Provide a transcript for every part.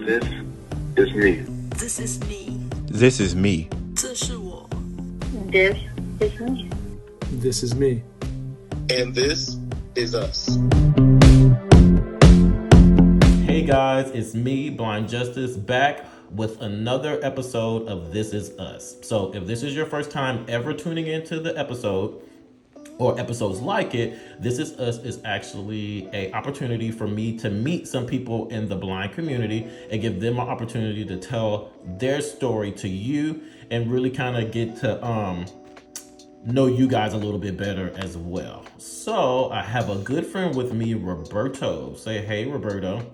This is me. This is me. This is me. 这是我。 This is me. This is me. And this is us. Hey guys, it's me, Blind Justice, back with another episode of This Is Us. So if this is your first time ever tuning into the episode, or episodes like it, This Is Us is actually an opportunity for me to meet some people in the blind community and give them an opportunity to tell their story to you and really kind of get to know you guys a little bit better as well. So I have a good friend with me, Roberto. Say hey, Roberto.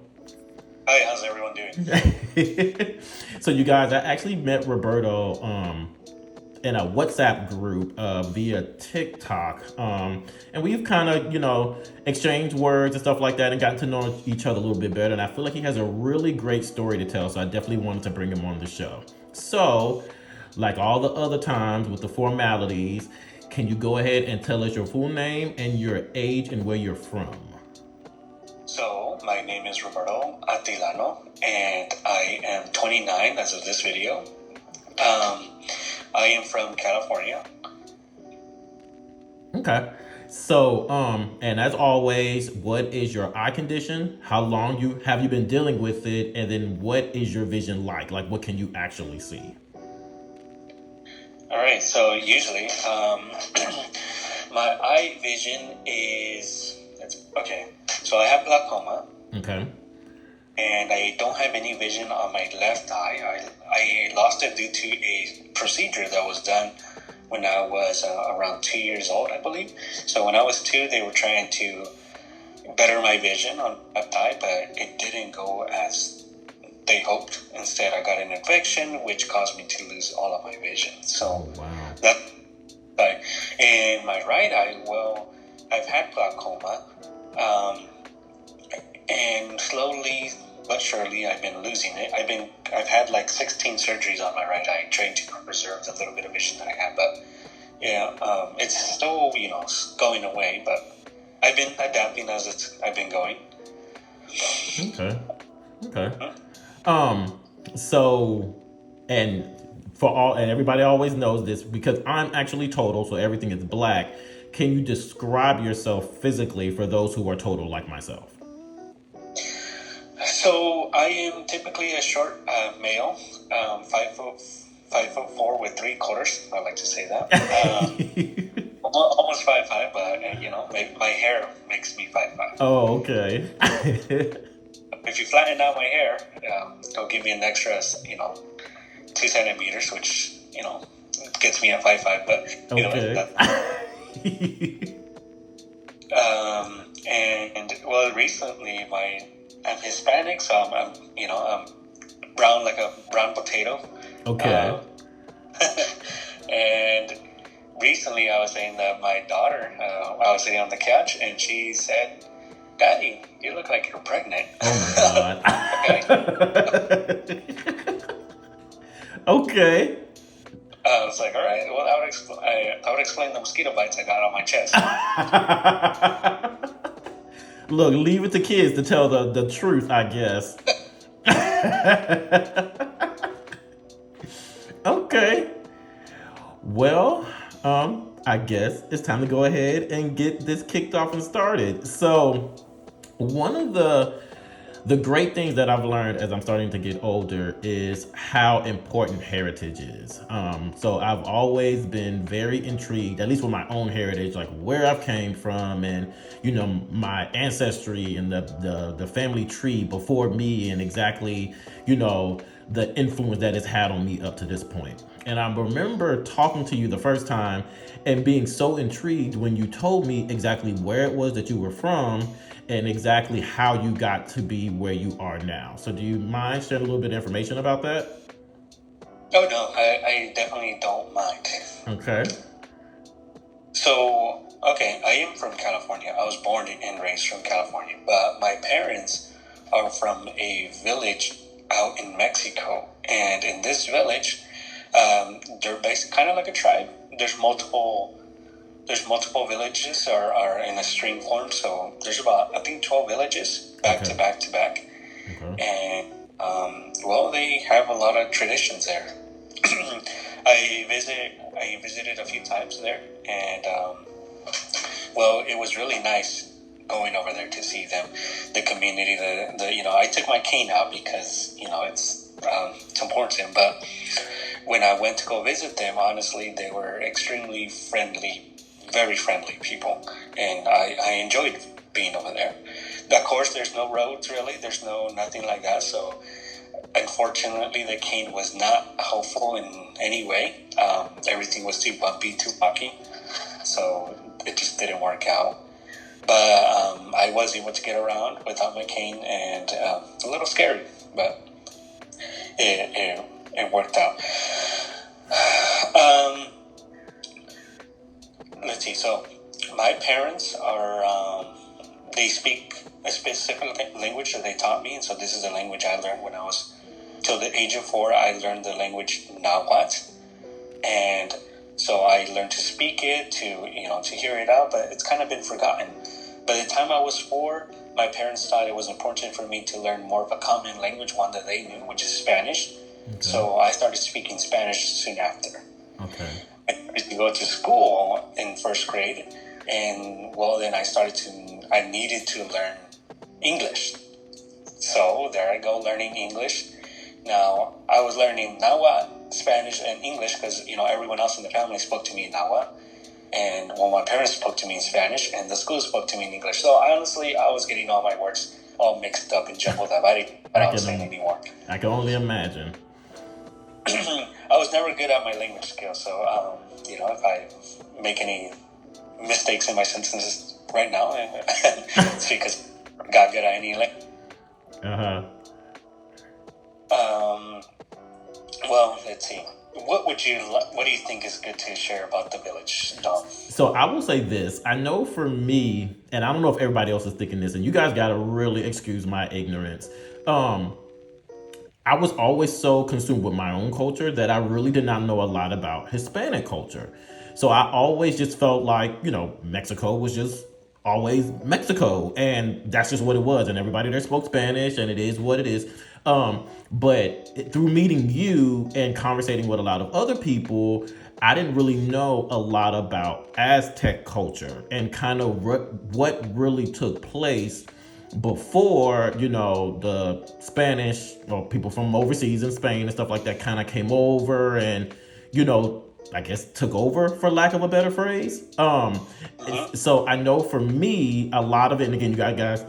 Hi, how's everyone doing? So you guys, I actually met Roberto in a WhatsApp group via TikTok. And we've kind of, exchanged words and stuff like that and gotten to know each other a little bit better. And I feel like he has a really great story to tell. So I definitely wanted to bring him on the show. So like all the other times with the formalities, can you go ahead and tell us your full name and your age and where you're from? So, my name is Roberto Atilano, and I am 29 as of this video. I am from California. Okay. So, and as always, what is your eye condition? How long have you been dealing with it? And then what is your vision like? Like, what can you actually see? All right, so usually, my eye vision is, okay, so I have glaucoma. Okay. And I don't have any vision on my left eye. I lost it due to a procedure that was done when I was around 2 years old, I believe. So when I was 2, they were trying to better my vision on left eye, but it didn't go as they hoped. Instead, I got an infection, which caused me to lose all of my vision. So wow. And my right eye, well, I've had glaucoma. And slowly but surely, I've been losing it. I've had like 16 surgeries on my right eye, trying to preserve the little bit of vision that I have. But yeah, it's still, going away. But I've been adapting as I've been going. Okay. So, and everybody always knows this because I'm actually total, so everything is black. Can you describe yourself physically for those who are total like myself? So I am typically a short male, 5'4" with 3/4. I like to say that. Almost 5'5", but my hair makes me 5'5". Oh, okay. If you flatten out my hair, it'll give me an extra, 2 centimeters, which gets me at 5'5". But okay. And well, recently I'm Hispanic, so I'm brown like a brown potato. Okay. And recently I was saying that my daughter, I was sitting on the couch and she said, "Daddy, you look like you're pregnant." Oh my God. Okay. I was like, all right, well, I would explain the mosquito bites I got on my chest. Look, leave it to kids to tell the truth, I guess. Okay. Well, I guess it's time to go ahead and get this kicked off and started. So, one of the great things that I've learned as I'm starting to get older is how important heritage is. So I've always been very intrigued, at least with my own heritage, like where I've came from and, my ancestry and the family tree before me and exactly, the influence that it's had on me up to this point. And I remember talking to you the first time and being so intrigued when you told me exactly where it was that you were from and exactly how you got to be where you are now. So do you mind sharing a little bit of information about that? Oh, no, I definitely don't mind. Okay. So, okay, I am from California. I was born and raised from California, but my parents are from a village out in Mexico. And in this village, they're basically kind of like a tribe. There's multiple villages are in a string form, so there's about, I think, 12 villages back to back. Okay. And they have a lot of traditions there. I visited a few times there, and well, it was really nice going over there to see them, the community. I took my cane out because it's important. But when I went to go visit them, honestly, they were extremely friendly, very friendly people, and I enjoyed being over there. Of course, there's no roads really. There's nothing like that. So unfortunately, the cane was not helpful in any way. Everything was too bumpy, too rocky, so it just didn't work out. But I was able to get around without my cane, and a little scary, but it worked out. Let's see. So my parents they speak a specific language that they taught me, and so this is the language I learned when I was till the age of 4. I learned the language Nahuatl, and so I learned to speak it, to hear it out, but it's kind of been forgotten. By the time I was 4, my parents thought it was important for me to learn more of a common language, one that they knew, which is Spanish. Okay. So I started speaking Spanish soon after. Okay. I started to go to school in first grade, and then I needed to learn English. So there I go, learning English. Now, I was learning Nahuatl, Spanish, and English because, everyone else in the family spoke to me in Nahuatl. And my parents spoke to me in Spanish, and the school spoke to me in English. So honestly, I was getting all my words all mixed up and jumbled up. I didn't know what I was saying anymore. I can only imagine. I was never good at my language skills. So, if I make any mistakes in my sentences right now, it's because I got good at any language. Uh-huh. Well, let's see. What do you think is good to share about the village, Dom? So I will say this. I know for me, and I don't know if everybody else is thinking this, and you guys got to really excuse my ignorance. I was always so consumed with my own culture that I really did not know a lot about Hispanic culture. So I always just felt like, Mexico was just always Mexico, and that's just what it was, and everybody there spoke Spanish, and it is what it is. But through meeting you and conversating with a lot of other people, I didn't really know a lot about Aztec culture and kind of what really took place before, the Spanish or people from overseas in Spain and stuff like that kind of came over and, I guess took over, for lack of a better phrase. So I know for me, a lot of it, and again, you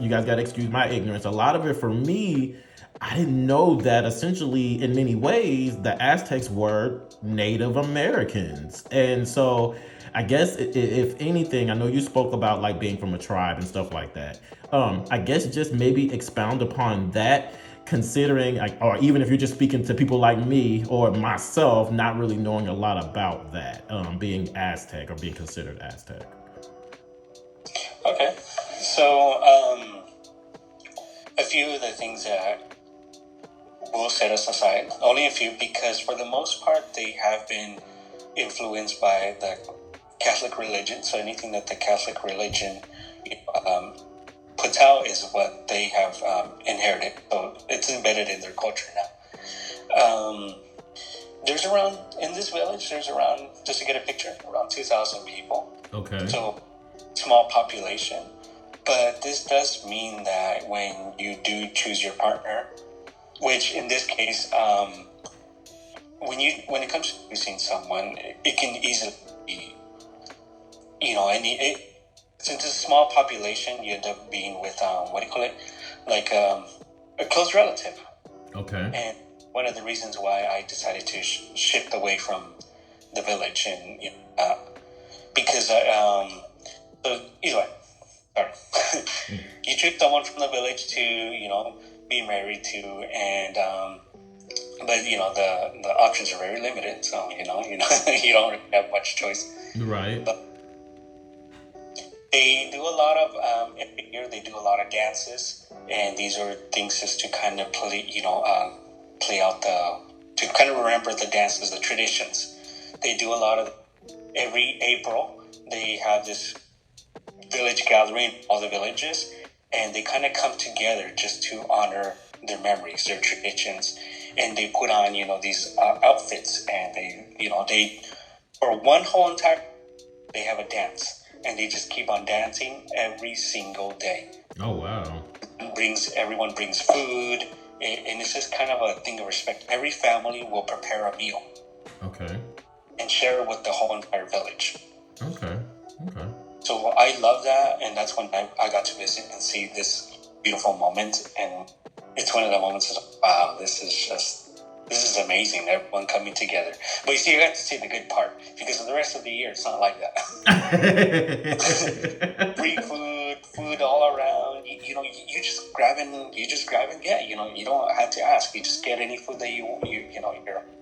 guys got to excuse my ignorance. A lot of it for me, I didn't know that essentially, in many ways, the Aztecs were Native Americans. And so I guess if anything, I know you spoke about like being from a tribe and stuff like that. I guess just maybe expound upon that, considering, or even if you're just speaking to people like me or myself, not really knowing a lot about that, being Aztec or being considered Aztec. Okay. So, a few of the things that will set us aside, only a few, because for the most part, they have been influenced by the Catholic religion. So anything that the Catholic religion puts out is what they have inherited. So it's embedded in their culture now. In this village, just to get a picture, around 2,000 people. Okay. So small population. But this does mean that when you do choose your partner, which in this case, when it comes to choosing someone, it can easily be, since it's a small population, you end up being with like a close relative. Okay. And one of the reasons why I decided to shift away from the village, and because so anyway, sorry, you choose someone from the village to be married to, and but the options are very limited, so you don't really have much choice. Right. But they do a lot of every year they do a lot of dances, and these are things just to kind of play out to kind of remember the dances, the traditions. They do a lot of every April. They have this village gathering, all the villages, and they kind of come together just to honor their memories, their traditions, and they put on, these outfits, and they for one whole entire, they have a dance, and they just keep on dancing every single day. Oh, wow. Everyone brings food, and it's just kind of a thing of respect. Every family will prepare a meal. Okay. And share it with the whole entire village. Okay. So I love that, and that's when I got to visit and see this beautiful moment. And it's one of the moments of, wow, this is amazing. Everyone coming together. But you see, you got to see the good part, because the rest of the year it's not like that. Free food all around. You just grab and get. You don't have to ask. You just get any food that you're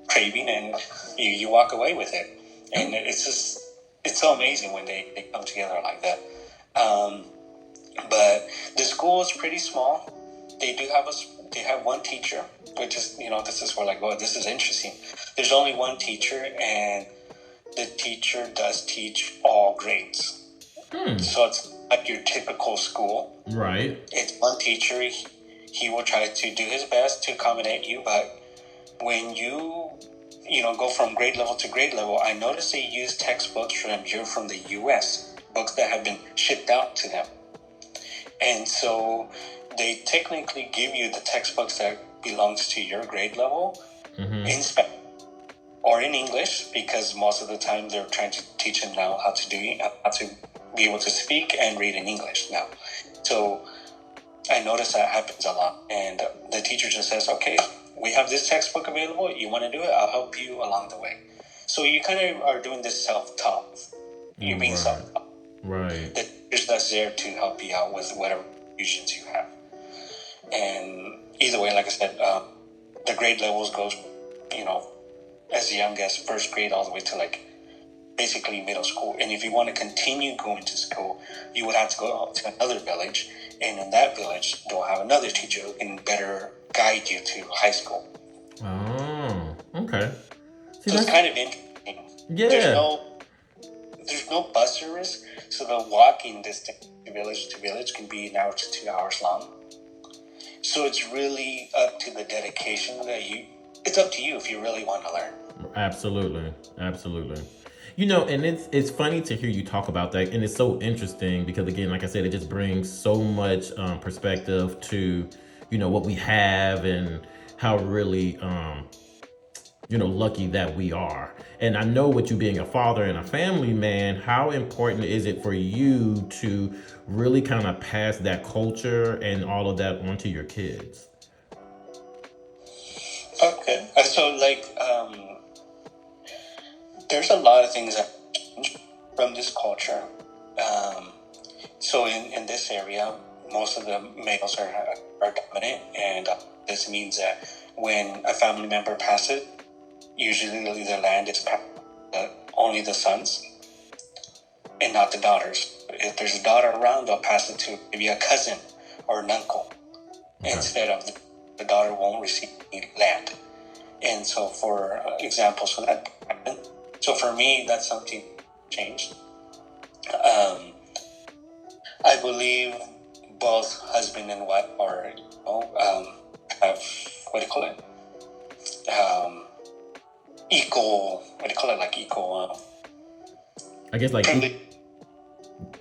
craving, and you walk away with it. And it's so amazing when they come together like that. But the school is pretty small. They have one teacher, which is, this is where, like, oh, this is interesting. There's only one teacher, and the teacher does teach all grades. So it's like your typical school. Right. It's one teacher. He will try to do his best to accommodate you, but when you go from grade level to grade level, I noticed they use textbooks from the U.S., books that have been shipped out to them. And so they technically give you the textbooks that belongs to your grade level in Spanish or in English, because most of the time they're trying to teach them now how to be able to speak and read in English now. So I notice that happens a lot, and the teacher just says, okay, we have this textbook available. You want to do it? I'll help you along the way. So you kind of are doing this self-taught. You're being self-taught. Right. The teacher's that's there to help you out with whatever confusions you have. And either way, like I said, the grade levels goes, as young as first grade all the way to like basically middle school. And if you want to continue going to school, you would have to go out to another village. And in that village, they'll have another teacher who can better guide you to high school. Oh, okay. See, so it's kind of interesting. Yeah. There's no bus service, so the walking distance to village can be an hour to 2 hours long. So it's really up to the dedication it's up to you if you really want to learn. Absolutely. And it's funny to hear you talk about that, and it's so interesting because, again, like I said, it just brings so much perspective to, what we have and how really, lucky that we are. And I know with you being a father and a family man, how important is it for you to really kind of pass that culture and all of that onto your kids? Okay. So, there's a lot of things that change from this culture. So in this area, most of the males are dominant, and this means that when a family member passes, usually the land is passed only the sons and not the daughters. If there's a daughter around, they'll pass it to maybe a cousin or an uncle. Okay. Instead of the daughter won't receive any land. And so for examples for that happen. So for me, that's something changed. I believe both husband and wife are, have, what do you call it? Equal, equal, I guess like,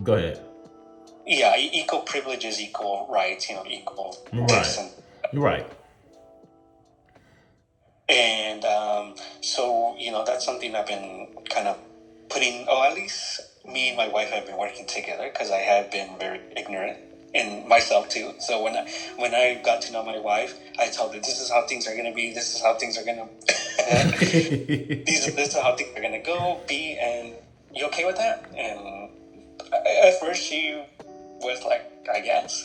go ahead. Yeah, equal privileges, equal rights, equal. Right. And so, that's something I've been kind of putting, at least me and my wife have been working together, because I have been very ignorant in myself too. So when I got to know my wife, I told her, this is how things are going to be, this is how things are going to, this is how things are going to go, be, and you okay with that? And at first she was like, I guess.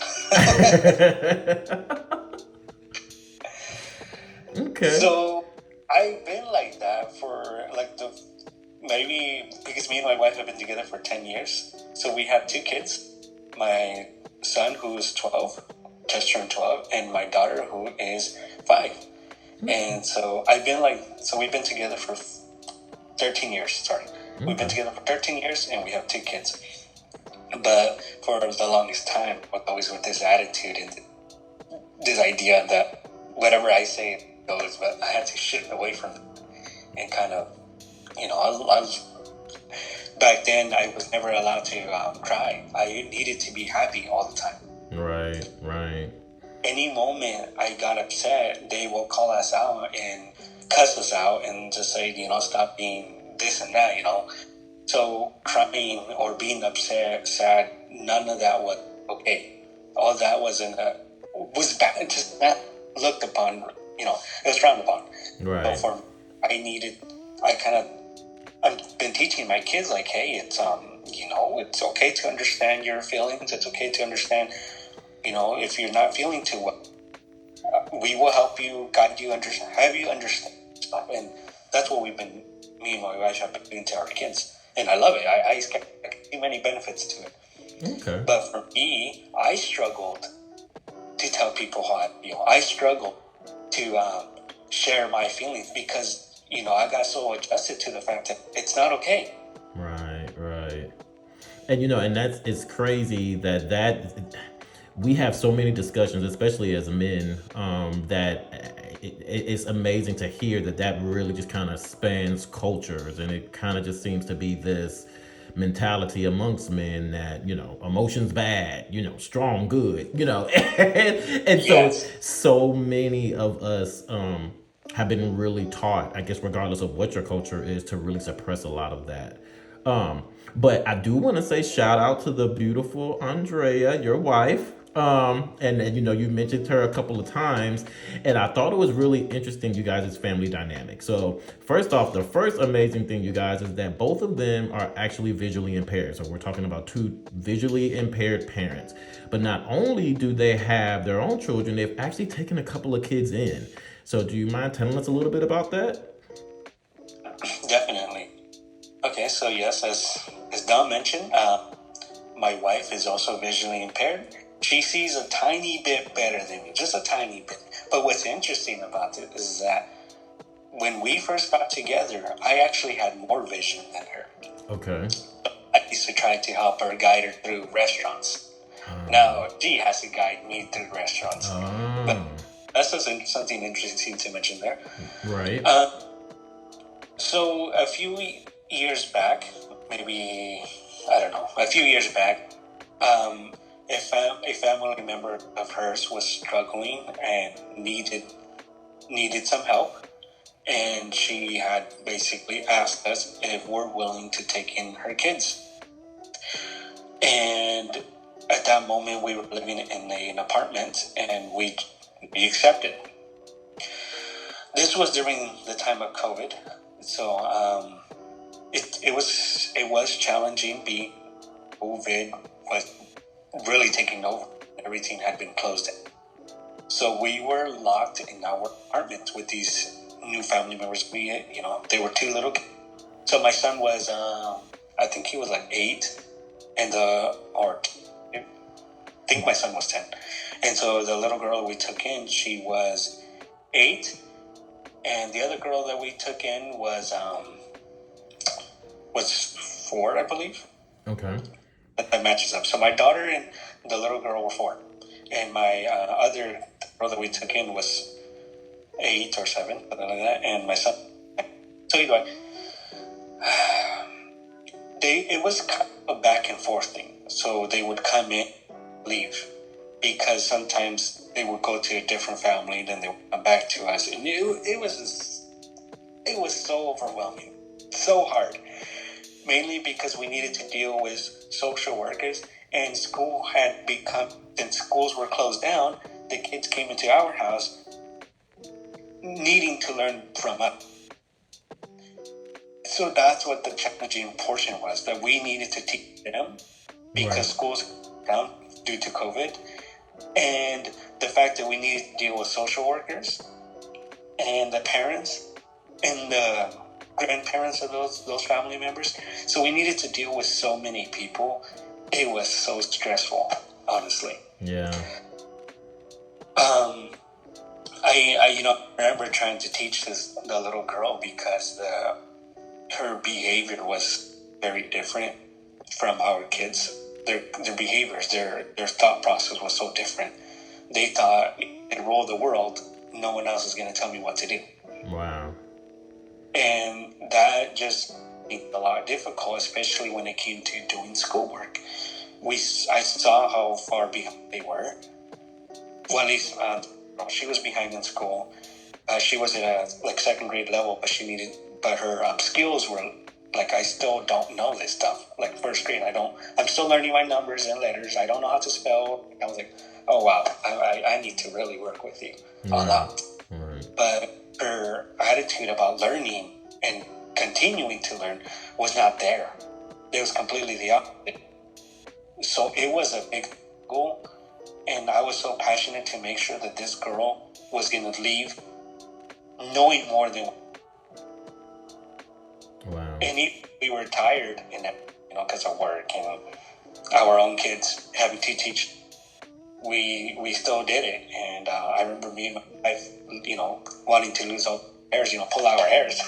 Okay. So I've been like that for maybe because me and my wife have been together for 10 years. So we have 2 kids. My son, who is 12, just turned 12, and my daughter, who is 5. Mm-hmm. And so we've been together for 13 years, sorry. Mm-hmm. We've been together for 13 years, and we have 2 kids. But for the longest time, I was always with this attitude and this idea that whatever I say goes, but I had to shift away from it and kind of, I was, back then I was never allowed to cry. I needed to be happy all the time. Right, right. Any moment I got upset, they will call us out and cuss us out and just say, stop being this and that, So crying or being upset, sad, none of that was okay. All that was was bad, just not looked upon, it was frowned upon. Right. So for me, I've been teaching my kids like, hey, it's it's okay to understand your feelings. It's okay to understand, if you're not feeling too well, we will help you, guide you, have you understand stuff. And that's what me and my wife have been doing to our kids. And I love it. I can see many benefits to it. Okay. But for me, I struggled to tell people how I feel. I struggled to share my feelings because, I got so adjusted to the fact that it's not okay. Right, right. And it's crazy that we have so many discussions, especially as men, that it's amazing to hear that really just kind of spans cultures, and it kind of just seems to be this mentality amongst men that emotions bad, strong good, and Yes. so many of us have been really taught, I guess, regardless of what your culture is, to really suppress a lot of that. But I do want to say shout out to the beautiful Andrea, your wife. And you mentioned her a couple of times, and I thought it was really interesting, you guys' family dynamic. So first off, the first amazing thing, you guys, is that both of them are actually visually impaired. So we're talking about two visually impaired parents. But not only do they have their own children, they've actually taken a couple of kids in. So do you mind telling us a little bit about that? Definitely. Okay, so yes, as Don mentioned, my wife is also visually impaired. She sees a tiny bit better than me, just a tiny bit. But what's interesting about it is that when we first got together, I actually had more vision than her. Okay. I used to try to help her, guide her through restaurants. Now she has to guide me through restaurants. But that's just something interesting to mention there. Right. So a few years back, maybe, I don't know, a few years back, a family member of hers was struggling and needed some help. And she had basically asked us if we're willing to take in her kids. And at that moment, we were living in an apartment, and we accepted. This was during the time of COVID, so it was challenging. Being COVID was really taking over. Everything had been closed in. So we were locked in our apartment with these new family members. They were two little kids. So my son was, I think he was like 8, and I think my son was 10. And so the little girl we took in, she was 8, and the other girl that we took in was 4, I believe. Okay. That matches up. So my daughter and the little girl were 4, and my other girl that we took in was 8 or 7, something like that, and my son. So anyway, it was kind of a back and forth thing. So they would come in, leave, because sometimes they would go to a different family, then they would come back to us, and it was so overwhelming, so hard. Mainly because we needed to deal with social workers, and since schools were closed down, the kids came into our house needing to learn from us. So that's what the challenging portion was, that we needed to teach them because schools were down due to COVID, and the fact that we needed to deal with social workers and the parents and the grandparents of those family members. So we needed to deal with so many people. It was so stressful, honestly. Yeah. I remember trying to teach the little girl because her behavior was very different from our kids. Their behaviors, their thought process was so different. They thought they rule the world, no one else is going to tell me what to do. Wow. And that just made it a lot difficult, especially when it came to doing schoolwork. I saw how far behind they were. Well, at least she was behind in school. She was at a second grade level, but her skills were like, I still don't know this stuff. Like first grade, I'm still learning my numbers and letters. I don't know how to spell. I was like, oh wow, I need to really work with you on that. Right. But her attitude about learning and continuing to learn was not there. It was completely the opposite. So it was a big goal, and I was so passionate to make sure that this girl was going to leave knowing more than. Wow. And we were tired, because of work and our own kids having to teach. We still did it, and I remember me and my wife, wanting to lose all hairs, pull our hairs.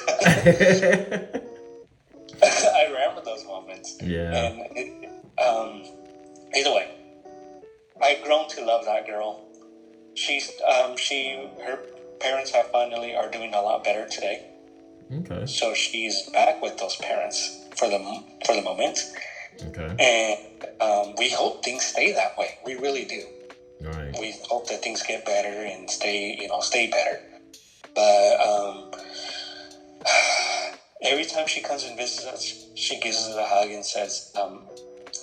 I remember those moments. Yeah. And either way, I've grown to love that girl. Her parents are doing a lot better today. Okay. So she's back with those parents for the moment. Okay. And we hope things stay that way. We really do. Right. We hope that things get better and stay better. But every time she comes and visits us, she gives us a hug and says,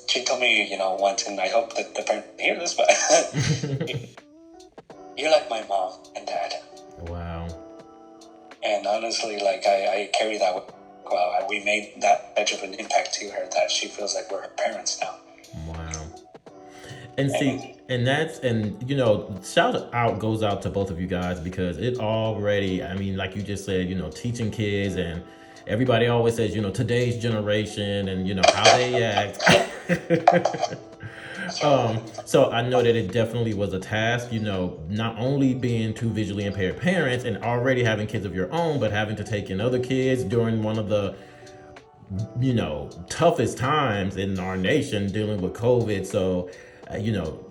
she told me, once, and I hope that the parents hear this, but you're like my mom and dad. Wow. And honestly, I carry that with. Well, we made that much of an impact to her that she feels like we're her parents now. Wow. And see, shout out goes out to both of you guys, because it already, like you just said, teaching kids, and everybody always says, today's generation and, how they act. So I know that it definitely was a task, not only being two visually impaired parents and already having kids of your own, but having to take in other kids during one of the, toughest times in our nation, dealing with COVID. So,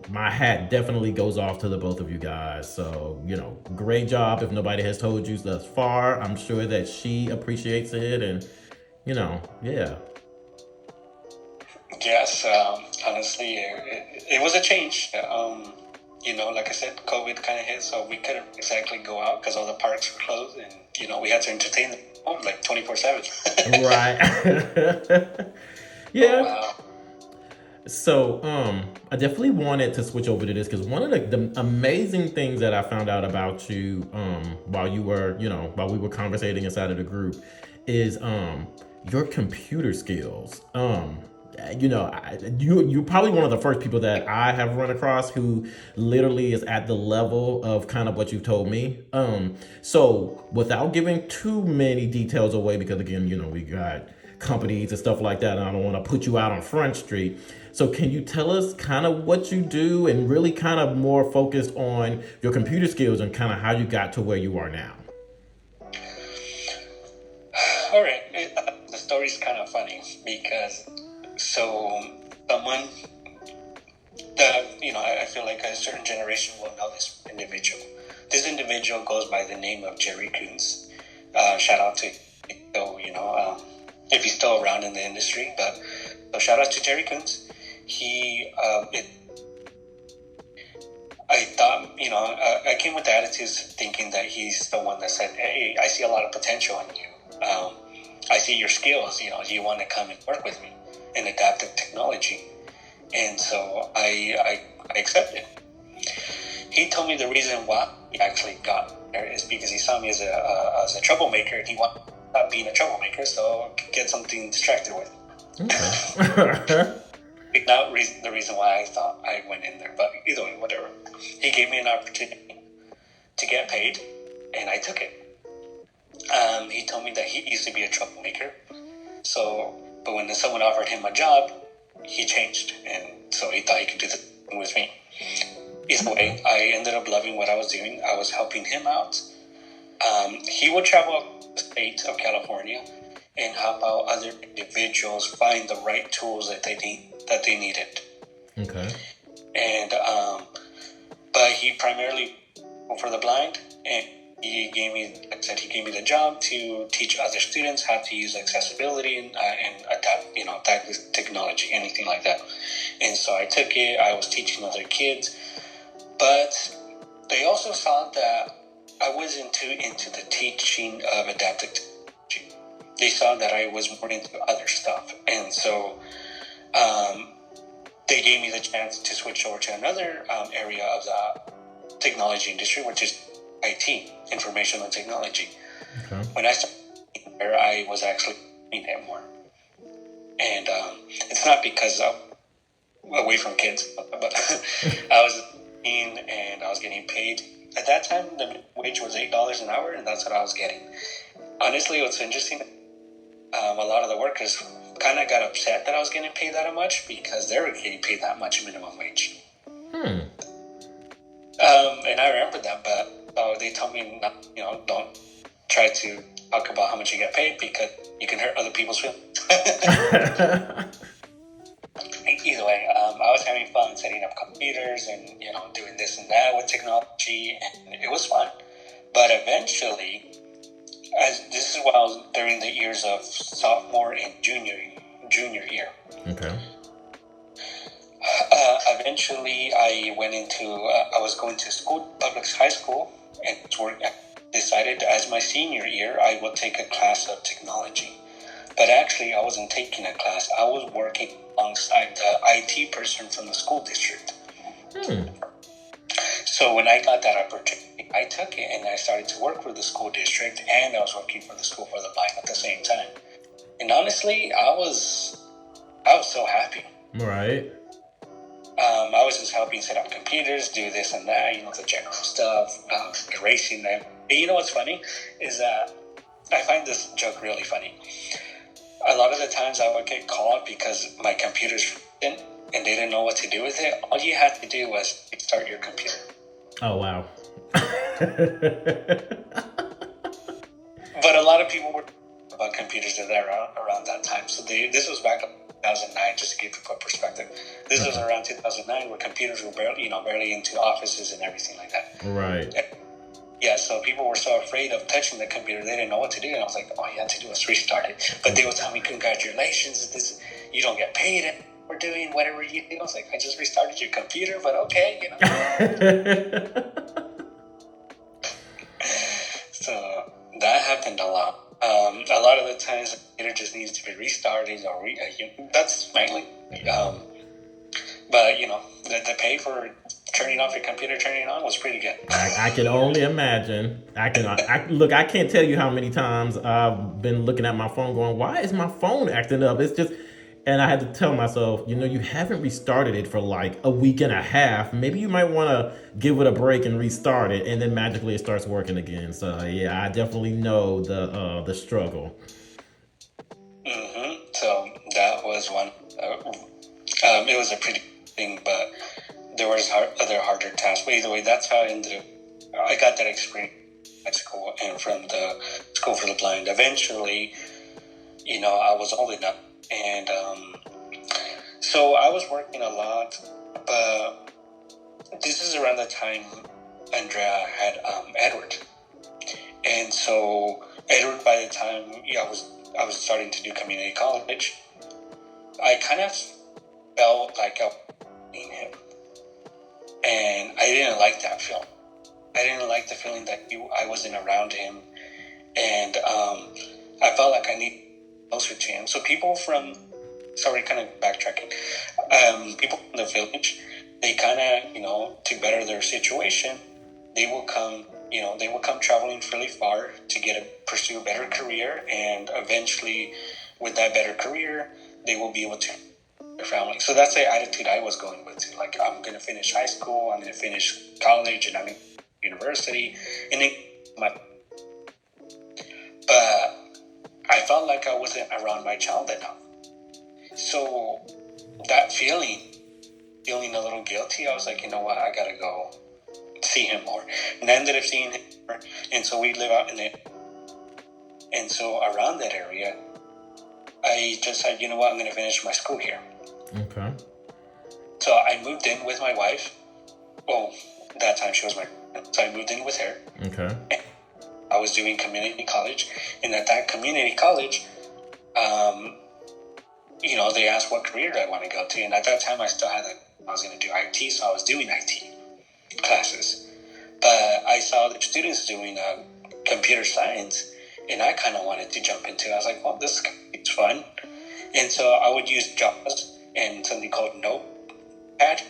my hat definitely goes off to the both of you guys. So, great job. If nobody has told you thus far, I'm sure that she appreciates it, and, yeah. Yes, honestly, it was a change. Like I said, COVID kind of hit, so we couldn't exactly go out because all the parks were closed, and we had to entertain them home 24/7. Right. Yeah. Wow. So, I definitely wanted to switch over to this, because one of the amazing things that I found out about you, while we were conversating inside of the group, is your computer skills. You're probably one of the first people that I have run across who literally is at the level of kind of what you've told me. So without giving too many details away, because again, we got companies and stuff like that, and I don't want to put you out on Front Street. So can you tell us kind of what you do, and really kind of more focused on your computer skills and kind of how you got to where you are now? All right. The story's kind of funny because someone that, I feel like a certain generation will know this individual. This individual goes by the name of Jerry Coons. Shout out to, if he's still around in the industry, but so shout out to Jerry Coons. I thought, I came with the attitudes thinking that he's the one that said, hey, I see a lot of potential in you. I see your skills, you want to come and work with me in adaptive technology. And so I accepted. He told me the reason why he actually got there is because he saw me as a troublemaker, and he wanted to stop being a troublemaker, so get something distracted with. Okay. Not the reason why I thought I went in there, but either way, whatever. He gave me an opportunity to get paid, and I took it. He told me that he used to be a troublemaker, but when someone offered him a job, he changed, and so he thought he could do the thing with me. Either way, I ended up loving what I was doing. I was helping him out. He would travel the state of California and help out other individuals find the right tools that they needed. Okay. And but he primarily for the blind, and like I said, he gave me the job to teach other students how to use accessibility and adapt with technology, anything like that. And so I took it. I was teaching other kids, but they also saw that I wasn't too into the teaching of adaptive technology. They saw that I was more into other stuff, and so they gave me the chance to switch over to another area of the technology industry, which is IT, information technology. Okay. When I started there, I was actually doing it more. And it's not because I'm away from kids, but I was in and I was getting paid. At that time, the wage was $8 an hour, and that's what I was getting. Honestly, what's interesting, a lot of the workers kind of got upset that I was getting paid that much because they were getting paid that much minimum wage. And I remember that, but they told me, don't try to talk about how much you get paid because you can hurt other people's feelings. Either way, I was having fun setting up computers and doing this and that with technology, and it was fun. But eventually, this is while I was during the years of sophomore and junior year. Okay. Eventually, I was going to school, public high school, and decided as my senior year, I would take a class of technology. But actually, I wasn't taking a class. I was working alongside the IT person from the school district. So when I got that opportunity, I took it and I started to work for the school district, and I was working for the School for the Blind at the same time. And honestly, I was so happy. Right. I was just helping set up computers, do this and that, the general stuff, erasing them. And you know what's funny is that I find this joke really funny. A lot of the times I would get called because my computer's and they didn't know what to do with it. All you had to do was start your computer. Oh, wow. But a lot of people were about computers that were around that time. So this was back in 2009, just to give you a perspective. This was around 2009 where computers were barely into offices and everything like that. Right. Yeah, so people were so afraid of touching the computer, they didn't know what to do. And I was like, all you had to do was restart it. But they would tell me, congratulations, you don't get paid for doing whatever you do. I was like, I just restarted your computer, but okay, So that happened a lot. A lot of the times, the computer just needs to be restarted or that's mainly. But the pay for turning off your computer, turning it on was pretty good. I can only imagine. I can't tell you how many times I've been looking at my phone going, why is my phone acting up? It's just, and I had to tell myself, you haven't restarted it for like a week and a half. Maybe you might want to give it a break and restart it, and then magically it starts working again. So yeah, I definitely know the struggle. So that was one. It was a pretty thing, but there was other harder tasks. But either way, that's how I got that experience at school and from the School for the Blind. Eventually, I was old enough, and so I was working a lot. But this is around the time Andrea had Edward, and so Edward, by the time I was starting to do community college, I kind of felt like I was being him. And I didn't like that feeling. I didn't like the feeling that I wasn't around him. And I felt like I needed closer to him. So people kind of backtracking. People from the village, they kind of, to better their situation, they will come traveling really far to pursue a better career. And eventually, with that better career, they will be able to their family. So that's the attitude I was going with too. Like, I'm going to finish high school, I'm going to finish college, and I'm going to university. And then but I felt like I wasn't around my child enough. So that feeling a little guilty, I was like, you know what, I got to go see him more. And I ended up seeing him more. And so we live out in it. And so around that area, I just said, you know what, I'm going to finish my school here. Okay. So I moved in with my wife. Well, that time she was my So I moved in with her. Okay. I was doing community college, and at that community college, they asked what career I want to go to, and at that time I still had I was going to do IT, so I was doing IT classes. But I saw the students doing computer science, and I kind of wanted to jump into it. I was like, well, this is fun. And so I would use JAWS and something called Notepad++.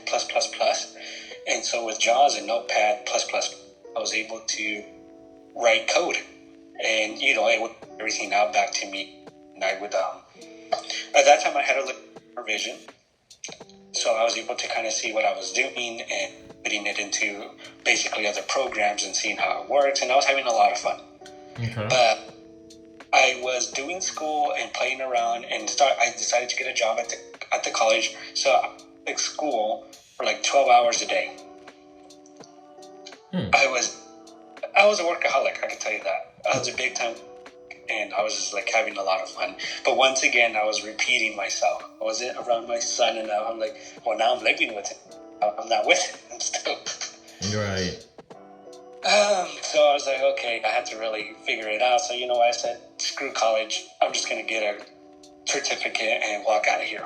And so with JAWS and Notepad++, I was able to write code. And, it would put everything out back to me. And I would, at that time I had a little vision. So I was able to kind of see what I was doing and putting it into basically other programs and seeing how it works. And I was having a lot of fun. Okay. But I was doing school and playing around, and I decided to get a job at the college. So I was at school for like 12 hours a day. I was a workaholic, I can tell you that. I was a big time, and I was just like having a lot of fun. But once again, I was repeating myself. I wasn't around my son, and now I'm like, well, now I'm living with him. I'm not with him still. Right. So I was like, okay, I had to really figure it out. So, I said, screw college. I'm just going to get a certificate and walk out of here.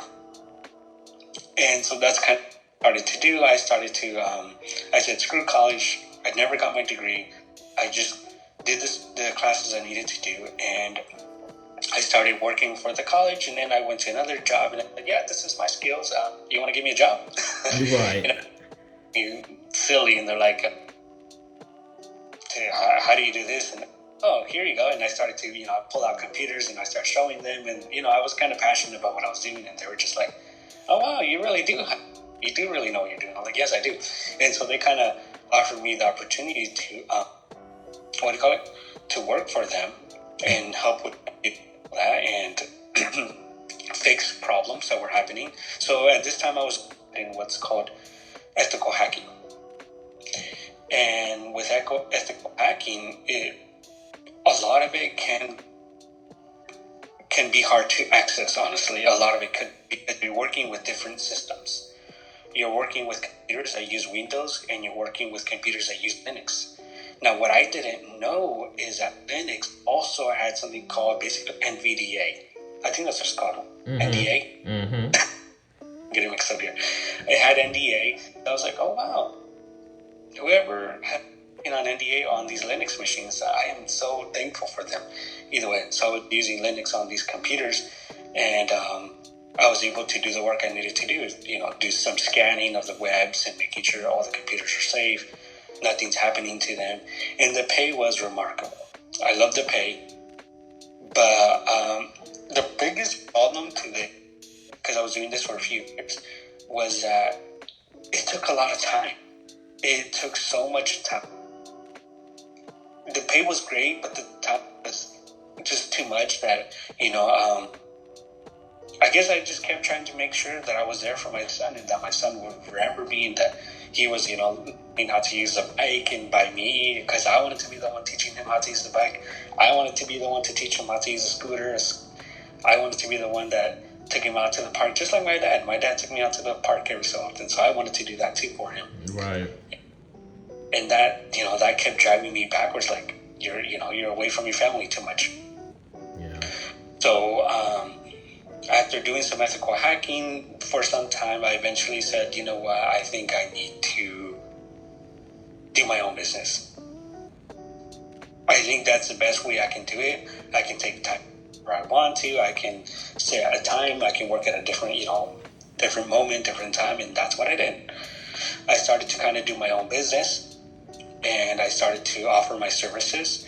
And so that's kind of what I started to do. I said, screw college. I never got my degree. I just did the classes I needed to do. And I started working for the college. And then I went to another job. And I said, yeah, this is my skills. You want to give me a job? Right. Silly. And they're like, how do you do this? And oh, here you go. And I started to, pull out computers and I started showing them. And, I was kind of passionate about what I was doing. And they were just like, oh, wow, you really do. You do really know what you're doing. I'm like, yes, I do. And so they kind of offered me the opportunity to, to work for them and help with that and fix problems that were happening. So at this time I was in what's called ethical hacking. And with ethical hacking, a lot of it can be hard to access, honestly. A lot of it could be working with different systems. You're working with computers that use Windows, and you're working with computers that use Linux. Now, what I didn't know is that Linux also had something called basically NVDA. I think that's what it's called. NDA? I'm getting mixed up here. It had NDA. I was like, oh, wow. Whoever had been on NDA on these Linux machines, I am so thankful for them. Either way, so I was using Linux on these computers, and I was able to do the work I needed to do. Do some scanning of the webs and making sure all the computers are safe, nothing's happening to them, and the pay was remarkable. I love the pay, but the biggest problem because I was doing this for a few years, was that it took a lot of time. It took so much time. The pay was great, but the time was just too much that, I guess I just kept trying to make sure that I was there for my son and that my son would remember me and that he was, learning how to use the bike and by me, because I wanted to be the one teaching him how to use the bike. I wanted to be the one to teach him how to use the scooter. I wanted to be the one that took him out to the park, just like my dad. My dad took me out to the park every so often, so I wanted to do that too for him. Right. And that, that kept driving me backwards. Like, you're away from your family too much. Yeah. So, after doing some ethical hacking for some time, I eventually said, you know what, I think I need to do my own business. I think that's the best way I can do it. I can take time where I want to. I can stay at a time. I can work at a different moment, different time. And that's what I did. I started to kind of do my own business, and I started to offer my services.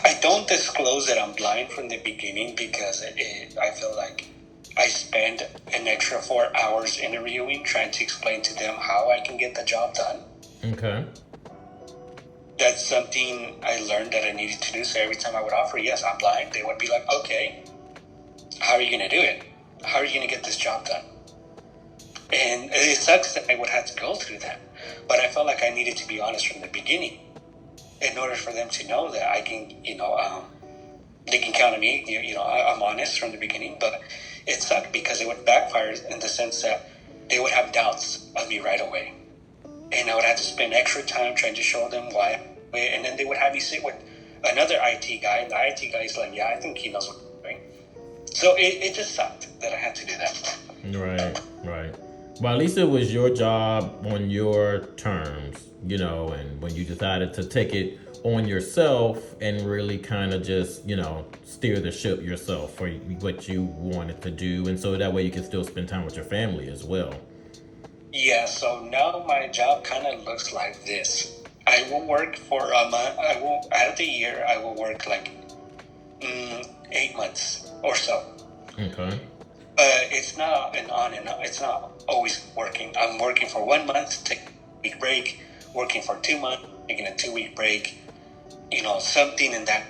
I don't disclose that I'm blind from the beginning because I feel like I spend an extra 4 hours interviewing, trying to explain to them how I can get the job done. Okay. That's something I learned that I needed to do. So every time I would offer, yes, I'm blind, they would be like, okay, how are you going to do it? How are you going to get this job done? And it sucks that I would have to go through that. But I felt like I needed to be honest from the beginning in order for them to know that I can, they can count on me. I'm honest from the beginning. But it sucked because it would backfire in the sense that they would have doubts of me right away. and I would have to spend extra time trying to show them why. And then they would have me sit with another IT guy, and the IT guy is like, yeah, I think he knows what he's doing. So it just sucked that I had to do that. Right, right. Well, at least it was your job on your terms, and when you decided to take it on yourself and really kind of just, steer the ship yourself for what you wanted to do. And so that way you can still spend time with your family as well. Yeah, so now my job kind of looks like this. I will work for a month. Out of the year, I will work like 8 months or so. Okay. It's not an on and off. It's not always working. I'm working for 1 month, take a week break, working for 2 months, taking a 2 week break. Something in that.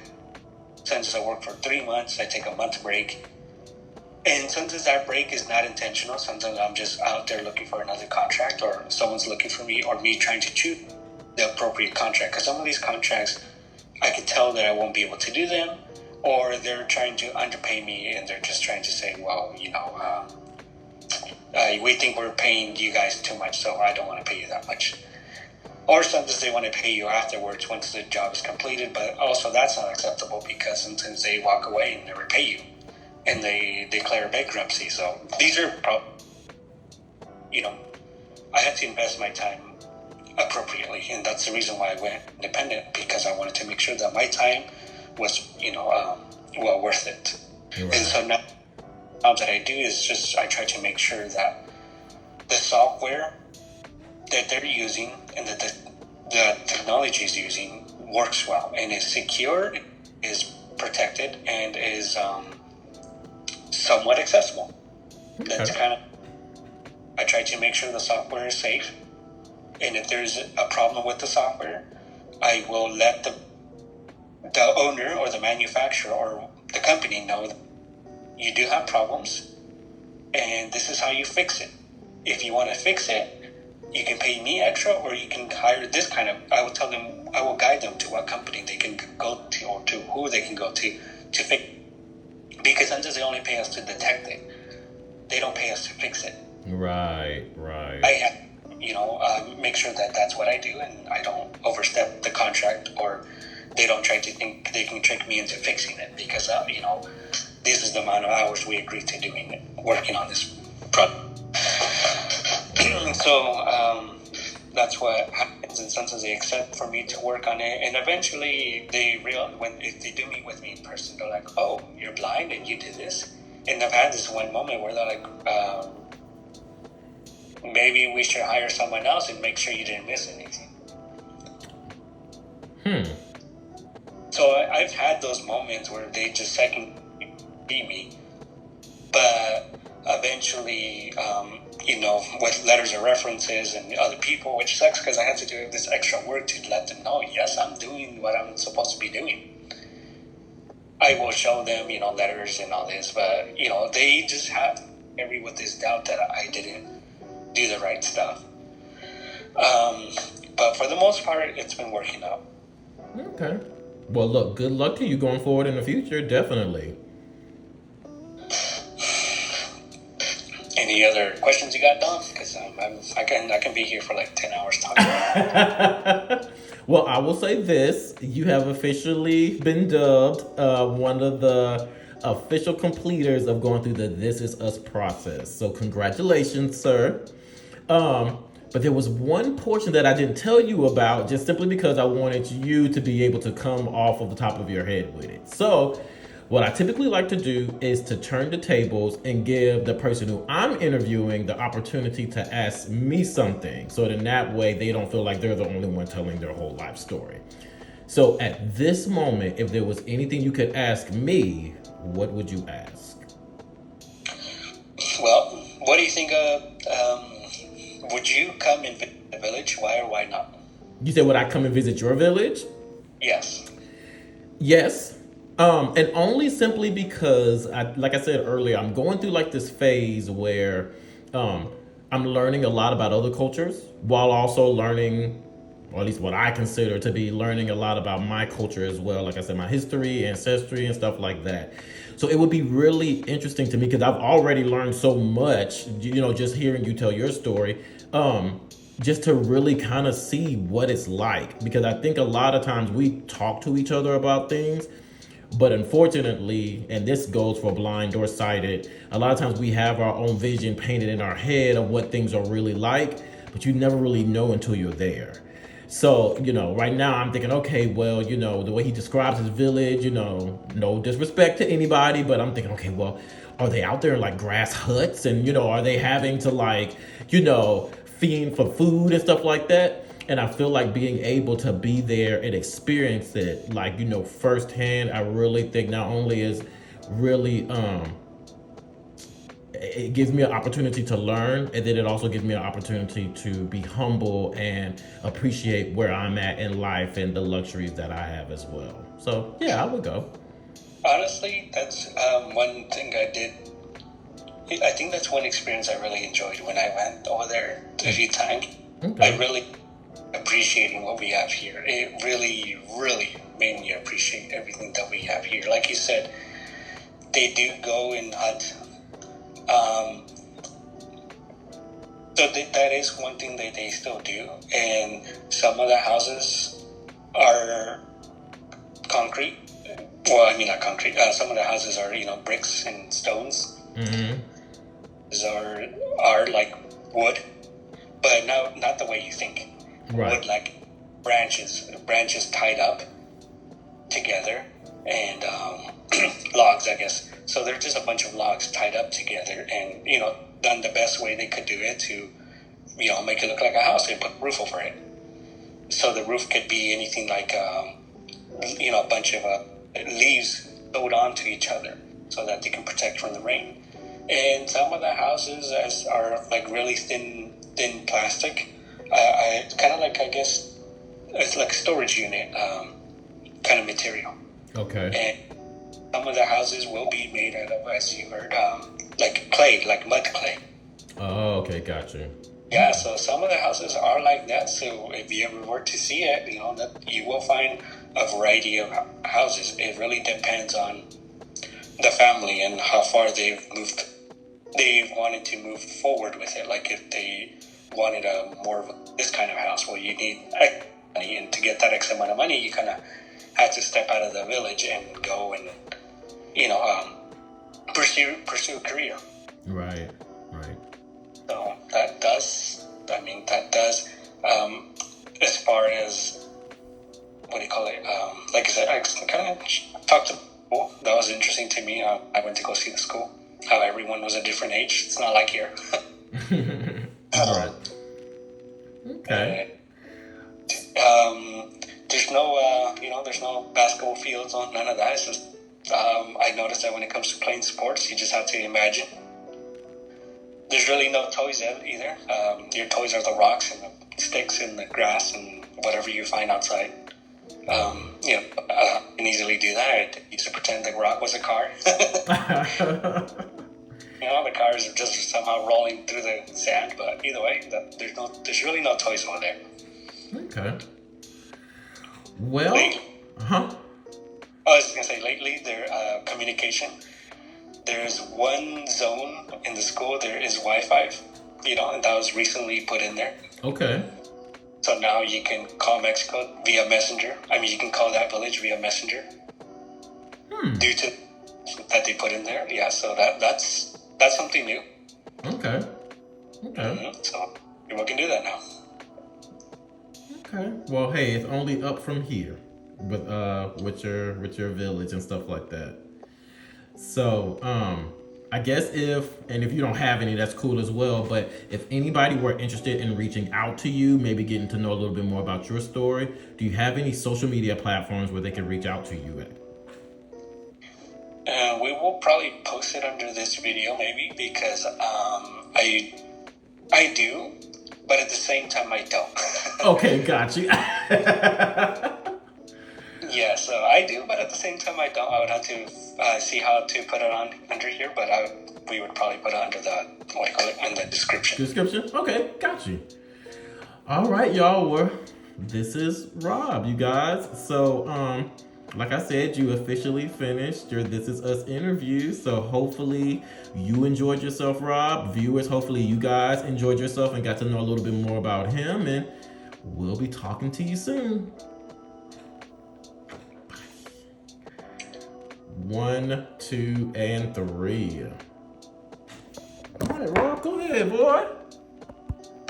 Sometimes I work for 3 months, I take a month break. And sometimes that break is not intentional. Sometimes I'm just out there looking for another contract, or someone's looking for me, or me trying to choose the appropriate contract. Because some of these contracts, I can tell that I won't be able to do them, or they're trying to underpay me, and they're just trying to say, well, we think we're paying you guys too much, so I don't want to pay you that much. Or sometimes they want to pay you afterwards once the job is completed, but also that's not acceptable because sometimes they walk away and never pay you, and they declare bankruptcy. So these are I had to invest my time appropriately, and that's the reason why I went independent, because I wanted to make sure that my time was well worth it. Right. And so now that I do is just I try to make sure that the software that they're using and that the technology is using works well and is secure, is protected, and is somewhat accessible. Okay. That's kind of, I try to make sure the software is safe, and if there's a problem with the software, I will let the owner or the manufacturer or the company know that you do have problems, and this is how you fix it. If you want to fix it, you can pay me extra, or you can hire this kind of. I will tell them. I will guide them to what company they can go to, or to who they can go to fix. Because sometimes they only pay us to detect it. They don't pay us to fix it. Right. I have, make sure that that's what I do, and I don't overstep the contract, or they don't try to think they can trick me into fixing it, because this is the amount of hours we agreed to working on this product. So that's what happens, and sometimes they accept for me to work on it, and eventually if they do meet with me in person, they're like, "Oh, you're blind and you did this." And I've had this one moment where they're like, "Maybe we should hire someone else and make sure you didn't miss anything." So I've had those moments where they just second beat me, but eventually, with letters of references and other people, which sucks because I had to do this extra work to let them know, yes, I'm doing what I'm supposed to be doing. I will show them, letters and all this, but, they just have every with this doubt that I didn't do the right stuff. But for the most part, it's been working out. Okay. Well, look, good luck to you going forward in the future, definitely. Any other questions you got, Don? Because I can be here for like 10 hours talking. Well, I will say this. You have officially been dubbed one of the official completers of going through the This Is Us process. So congratulations, sir. But there was one portion that I didn't tell you about, just simply because I wanted you to be able to come off of the top of your head with it. So what I typically like to do is to turn the tables and give the person who I'm interviewing the opportunity to ask me something, so that in that way they don't feel like they're the only one telling their whole life story. So at this moment, if there was anything you could ask me, what would you ask? Well, what do you think would you come and visit the village? Why or why not? You said, would I come and visit your village? Yes. Yes. And only simply because, like I said earlier, I'm going through like this phase where I'm learning a lot about other cultures, while also learning, or at least what I consider to be learning a lot about my culture as well. Like I said, my history, ancestry, and stuff like that. So it would be really interesting to me, because I've already learned so much, just hearing you tell your story. just to really kind of see what it's like. Because I think a lot of times we talk to each other about things, but unfortunately, and this goes for blind or sighted, a lot of times we have our own vision painted in our head of what things are really like, but you never really know until you're there. So, right now I'm thinking, okay, well, the way he describes his village, no disrespect to anybody, but I'm thinking, okay, well, are they out there in like grass huts and, are they having to like, fiend for food and stuff like that? And I feel like being able to be there and experience it, like, firsthand, I really think not only is really, it gives me an opportunity to learn, and then it also gives me an opportunity to be humble and appreciate where I'm at in life and the luxuries that I have as well. So yeah, I would go. Honestly, that's one thing I did. I think that's one experience I really enjoyed when I went over there a few times. Okay. I really appreciating what we have here. It really, really made me appreciate everything that we have here. Like you said, they do go in hut. That is one thing that they still do. And some of the houses are concrete. Well, I mean not concrete. Some of the houses are bricks and stones. Mm-hmm. Are like wood, but not the way you think. Right. Wood like branches tied up together, and logs, I guess. So they're just a bunch of logs tied up together, and done the best way they could do it to make it look like a house. They put a roof over it, so the roof could be anything like a bunch of leaves sewed onto each other so that they can protect from the rain. And some of the houses are like really thin plastic. It's kind of like, I guess, it's like a storage unit kind of material. Okay. And some of the houses will be made out of, as you heard, like clay, like mud clay. Oh, okay, gotcha. Yeah, so some of the houses are like that. So if you ever were to see it, that you will find a variety of houses. It really depends on the family and how far they've wanted to move forward with it. Like if they wanted this kind of house, well, you need X money, and to get that X amount of money, you kind of had to step out of the village and go and pursue a career. Right. So that does as far as what do you call it? Like I said, I kind of talked to people. That was interesting to me. I went to go see the school. How everyone was a different age. It's not like here. Right. Okay. There's no basketball fields on none of that. It's just I noticed that when it comes to playing sports, you just have to imagine. There's really no toys either. Your toys are the rocks and the sticks and the grass and whatever you find outside. You can easily do that. I used to pretend the rock was a car. The cars are just somehow rolling through the sand. But either way, there's really no toys over there. Okay. Well, I was just gonna say lately, their communication. There's one zone in the school. There is Wi-Fi, and that was recently put in there. Okay. So now you can call Mexico via Messenger. I mean, you can call that village via Messenger. Due to that they put in there, yeah. So that's something new. Okay. So people can do that now. Okay. Well, hey, it's only up from here with your village and stuff like that. So, I guess if you don't have any, that's cool as well. But if anybody were interested in reaching out to you, maybe getting to know a little bit more about your story, do you have any social media platforms where they can reach out to you at? We will probably post it under this video, maybe, because I do, but at the same time I don't. Okay, got you. Yeah, so I do, but at the same time I don't. I would have to see how to put it on under here, but we would probably put it under in the description. Description? Okay, got you. All right, y'all. Well, this is Rob, you guys. So, like I said, you officially finished your This Is Us interview. So hopefully you enjoyed yourself, Rob. Viewers, hopefully you guys enjoyed yourself and got to know a little bit more about him. And we'll be talking to you soon. 1, 2, and 3. All right, Rob, go ahead, boy.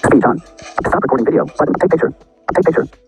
Speed on. Stop recording video. Button. Take picture. Take picture.